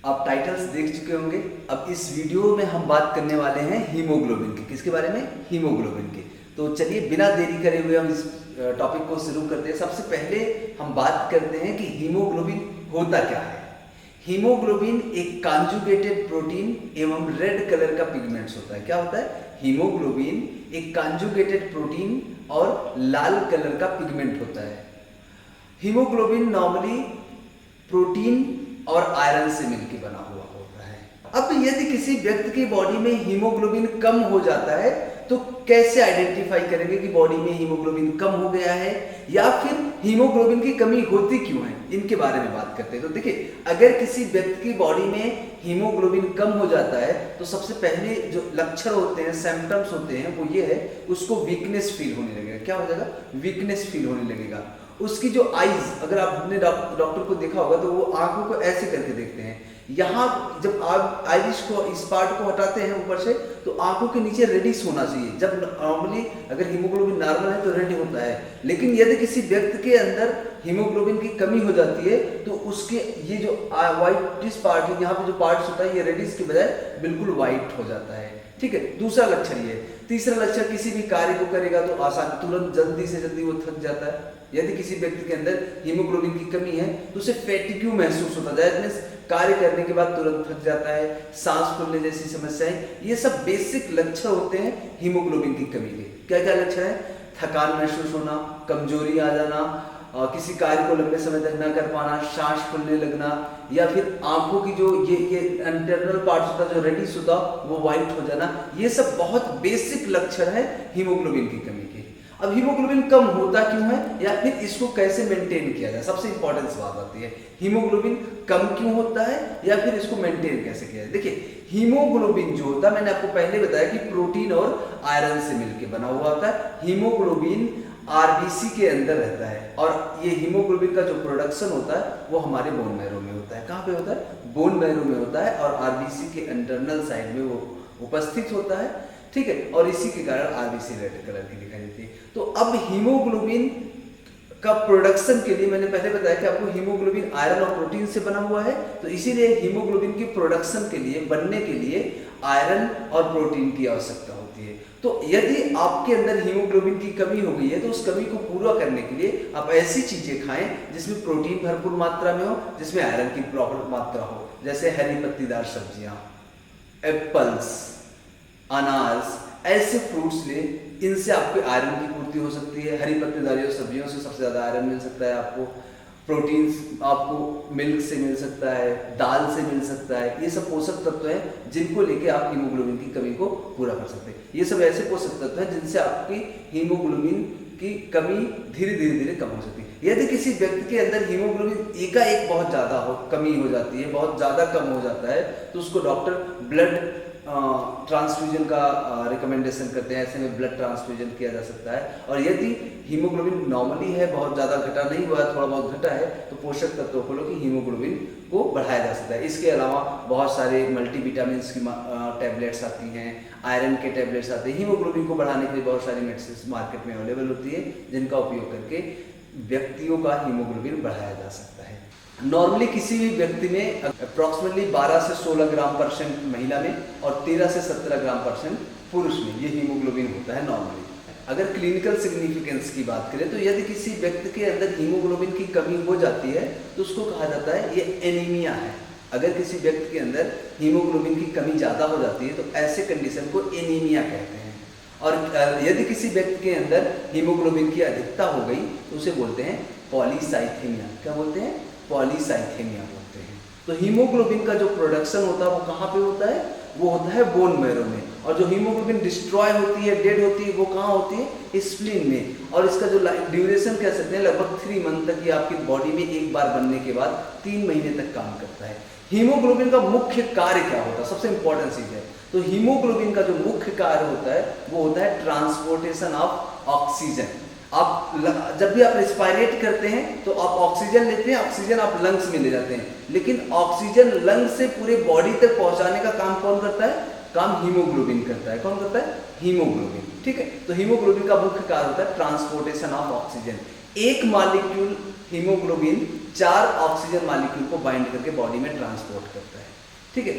आप टाइटल्स देख चुके होंगे। अब इस वीडियो में हम बात करने वाले हैं हीमोग्लोबिन की। किसके बारे में? हीमोग्लोबिन की। तो चलिए बिना देरी करे हुए हम इस टॉपिक को शुरू करते हैं। सबसे पहले हम बात करते हैं कि हीमोग्लोबिन होता क्या है। हीमोग्लोबिन एक कॉन्जुगेटेड प्रोटीन एवं रेड कलर का पिगमेंट्स होता है। क्या होता है? हीमोग्लोबिन एक कॉन्जुगेटेड प्रोटीन और लाल कलर का पिगमेंट होता है। हीमोग्लोबिन नॉर्मली प्रोटीन और आयरन से मिलकर बना हुआ होता है। अब यदि किसी व्यक्ति की बॉडी में हीमोग्लोबिन कम हो जाता है तो कैसे आइडेंटिफाई करेंगे कि बॉडी में हीमोग्लोबिन कम हो गया है या फिर हीमोग्लोबिन की कमी होती क्यों है, इनके बारे में बात करते हैं। तो देखिए, अगर किसी व्यक्ति की बॉडी में हीमोग्लोबिन कम हो जाता है तो सबसे पहले जो लक्षण होते हैं, सिम्टम्स होते हैं, वो ये है, उसको वीकनेस फील होने लगेगा। क्या हो जाएगा? वीकनेस फील होने लगेगा। उसकी जो आईज, अगर आपने डॉक्टर को देखा होगा तो वो आंखों को ऐसे करके देखते हैं। यहाँ जब आप आइरिश को, इस पार्ट को हटाते हैं ऊपर से, तो आंखों के नीचे रेडिश होना चाहिए। जब नॉर्मली अगर हीमोग्लोबिन नॉर्मल है तो रेड होता है, लेकिन यदि किसी व्यक्ति के अंदर हीमोग्लोबिन की कमी हो जाती है तो उसके ये जो व्हाइटिश पार्ट है, यहाँ पे जो पार्ट्स होता है, ये रेडिश के बजाय बिल्कुल व्हाइट हो जाता है। ठीक है, दूसरा लक्षण ये। तीसरा लक्षण, किसी भी कार्य को करेगा तो आसान, तुरंत जल्दी से जल्दी वो थक जाता है। यदि किसी व्यक्ति के अंदर हीमोग्लोबिन की कमी है तो उसे फैटिग्यू महसूस होता है, कार्य करने के बाद तुरंत थक जाता है, सांस फूलने जैसी समस्याएं, ये सब बेसिक लक्षण होते हैं हीमोग्लोबिन की कमी के। क्या क्या लक्षण है? थकान महसूस होना, कमजोरी आ जाना, किसी कार्य को लंबे समय तक न कर पाना, सांस फूलने लगना, या फिर आंखों की जो ये इंटरनल पार्ट्स होता है, जो रेडिश होता वो व्हाइट हो जाना। ये सब बहुत बेसिक लक्षण है हीमोग्लोबिन की कमी के। अब हीमोग्लोबिन कम होता क्यों है या फिर इसको कैसे मेंटेन किया जाए, सबसे इंपॉर्टेंट बात आती है, हीमोग्लोबिन कम क्यों होता है या फिर इसको मेंटेन कैसे किया जाए। देखिए, हीमोग्लोबिन जो होता है, मैंने आपको पहले बताया कि प्रोटीन और आयरन से मिलकर बना हुआ होता है। हीमोग्लोबिन आरबीसी के अंदर रहता है और ये हीमोग्लोबिन का जो प्रोडक्शन होता है वो हमारे बोन मैरो में होता है। कहाँ पे होता है? बोन मैरो में होता है और आरबीसी के इंटरनल साइड में वो उपस्थित होता है। ठीक है, और इसी के कारण आरबीसी रेड कलर की दिखाई देती है। तो अब हीमोग्लोबिन का प्रोडक्शन के लिए मैंने पहले बताया कि आपको हीमोग्लोबिन आयरन और प्रोटीन से बना हुआ है, तो इसीलिए हीमोग्लोबिन की प्रोडक्शन के लिए, बनने के लिए आयरन और प्रोटीन की आवश्यकता होती है। तो यदि आपके अंदर हीमोग्लोबिन की कमी हो गई है तो उस कमी को पूरा करने के लिए आप ऐसी चीजें खाएं जिसमें प्रोटीन भरपूर मात्रा में हो, जिसमें आयरन की प्रॉपर मात्रा हो, जैसे हरी पत्तीदार सब्जियां, एप्पल्स, अनाज, ऐसे फ्रूट्स ले, इनसे आपको आयरन की पूर्ति हो सकती है। हरी पत्तेदार सब्जियों से सबसे ज़्यादा आयरन मिल सकता है आपको। प्रोटीन्स आपको मिल्क से मिल सकता है, दाल से मिल सकता है। ये सब पोषक तत्व हैं जिनको लेके आप हीमोग्लोबिन की कमी को पूरा कर सकते हैं। ये सब ऐसे पोषक तत्व हैं जिनसे आपकी हीमोग्लोबिन की कमी धीरे धीरे कम हो सकती है। यदि किसी व्यक्ति के अंदर हीमोग्लोबिन एकाएक बहुत ज़्यादा कमी हो जाती है, बहुत ज़्यादा कम हो जाता है, तो उसको डॉक्टर ब्लड ट्रांसफ्यूजन का रिकमेंडेशन करते हैं। ऐसे में ब्लड ट्रांसफ्यूजन किया जा सकता है। और यदि हीमोग्लोबिन नॉर्मली है, बहुत ज़्यादा घटा नहीं हुआ है, थोड़ा बहुत घटा है, तो पोषक तत्वों को लेकर हीमोग्लोबिन को बढ़ाया जा सकता है। इसके अलावा बहुत सारे मल्टीविटामिन की टैबलेट्स आती हैं, आयरन के टैबलेट्स आते हैं। हीमोग्लोबिन को बढ़ाने के लिए बहुत सारी मेडिसिन मार्केट में अवेलेबल होती है जिनका उपयोग करके व्यक्तियों का हीमोग्लोबिन बढ़ाया जा सकता है। नॉर्मली किसी भी व्यक्ति में अप्रॉक्सीमेटली 12 से 16 ग्राम परसेंट महिला में और 13 से 17 ग्राम परसेंट पुरुष में ये हीमोग्लोबिन होता है नॉर्मली। अगर क्लिनिकल सिग्निफिकेंस की बात करें तो यदि किसी व्यक्ति के अंदर हीमोग्लोबिन की कमी हो जाती है तो उसको कहा जाता है ये एनीमिया है। अगर किसी व्यक्ति के अंदर हीमोग्लोबिन की कमी ज़्यादा हो जाती है तो ऐसे कंडीशन को एनीमिया कहते हैं। और यदि किसी व्यक्ति के अंदर हीमोग्लोबिन की अधिकता हो गई तो उसे बोलते हैं पॉलीसाइथेमिया। क्या बोलते हैं? पॉलीसाइथेमिया बोलते हैं। तो हीमोग्लोबिन का जो प्रोडक्शन होता है वो कहाँ पे होता है? वो होता है बोन मैरो में। और जो हीमोग्लोबिन डिस्ट्रॉय होती है, डेड होती है, वो कहाँ होती है? स्प्लीन में। और इसका जो ड्यूरेशन कह सकते हैं लगभग 3 मंथ तक ये आपकी बॉडी में एक बार बनने के बाद 3 महीने तक काम करता है। हीमोग्लोबिन का मुख्य कार्य क्या होता है? सबसे इंपॉर्टेंट चीज है। तो हीमोग्लोबिन का जो मुख्य कार्य होता है वो होता है ट्रांसपोर्टेशन ऑफ ऑक्सीजन। आप जब भी आप रेस्पिरेट करते हैं तो आप ऑक्सीजन लेते हैं, ऑक्सीजन आप लंग्स में ले जाते हैं, लेकिन ऑक्सीजन लंग्स से पूरे बॉडी तक पहुंचाने का काम कौन करता है? काम हीमोग्लोबिन करता है। कौन करता है? हीमोग्लोबिन। ठीक है। तो हीमोग्लोबिन का मुख्य कार्य होता है ट्रांसपोर्टेशन ऑफ ऑक्सीजन। एक मॉलिक्यूल हीमोग्लोबिन 4 ऑक्सीजन मॉलिक्यूल को बाइंड करके बॉडी में ट्रांसपोर्ट करता है, ठीक है।